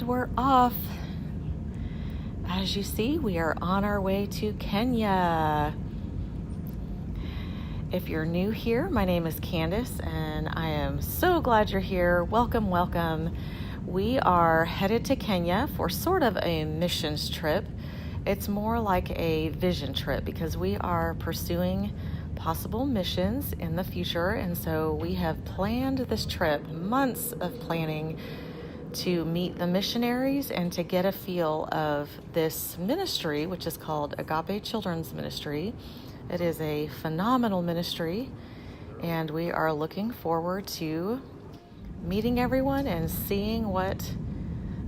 we're off. As you see, we are on our way to Kenya. If you're new here, my name is Candace, and I am so glad you're here. Welcome, welcome. We are headed to Kenya for sort of a missions trip. It's more like a vision trip because we are pursuing possible missions in the future, and so we have planned this trip, months of planning, to meet the missionaries and to get a feel of this ministry, which is called Agape Children's Ministry. It is a phenomenal ministry, and we are looking forward to meeting everyone and seeing what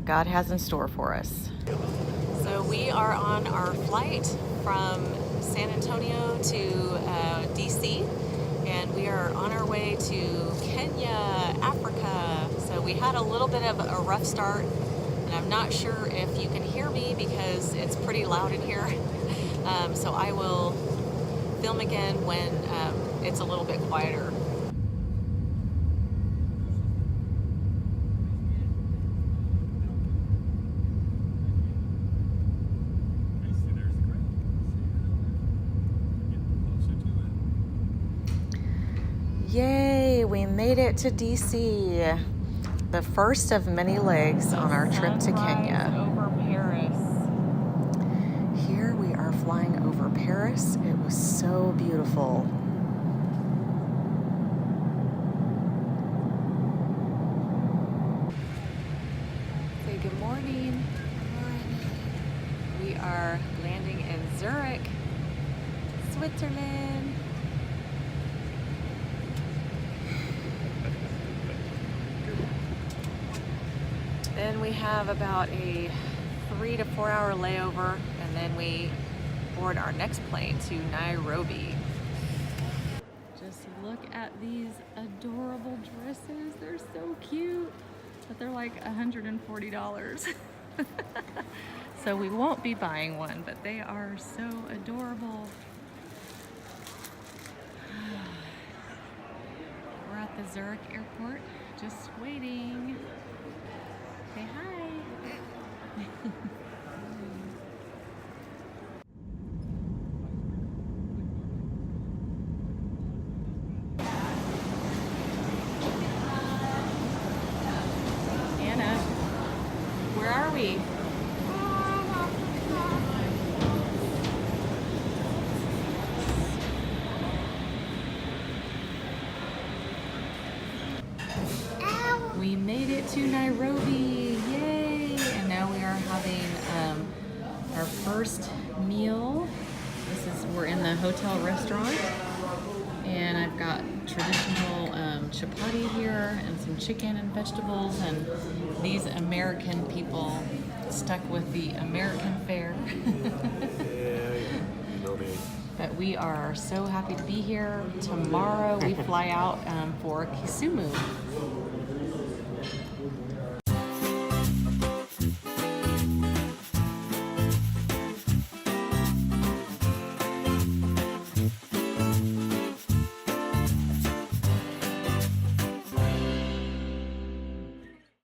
God has in store for us. So we are on our flight from San Antonio to DC, and we are on our way to Kenya, Africa. So we had a little bit of a rough start, and I'm not sure if you can hear me because it's pretty loud in here. So I will film again when it's a little bit quieter. Yay, we made it to DC. The first of many legs on our trip to Kenya. Over Paris. Here we are flying over Paris. It was so beautiful. Say good morning. Good morning. We are landing in Zurich, Switzerland. Then we have about a 3 to 4 hour layover, and then we board our next plane to Nairobi. Just look at these adorable dresses. They're so cute, but they're like $140. So we won't be buying one, but they are so adorable. We're at the Zurich airport, just waiting. Say hi. Anna, where are we? We made it to Nairobi, yay! And now we are having our first meal. We're in the hotel restaurant, and I've got traditional chapati here and some chicken and vegetables, and these American people stuck with the American fare. But we are so happy to be here. Tomorrow we fly out for Kisumu.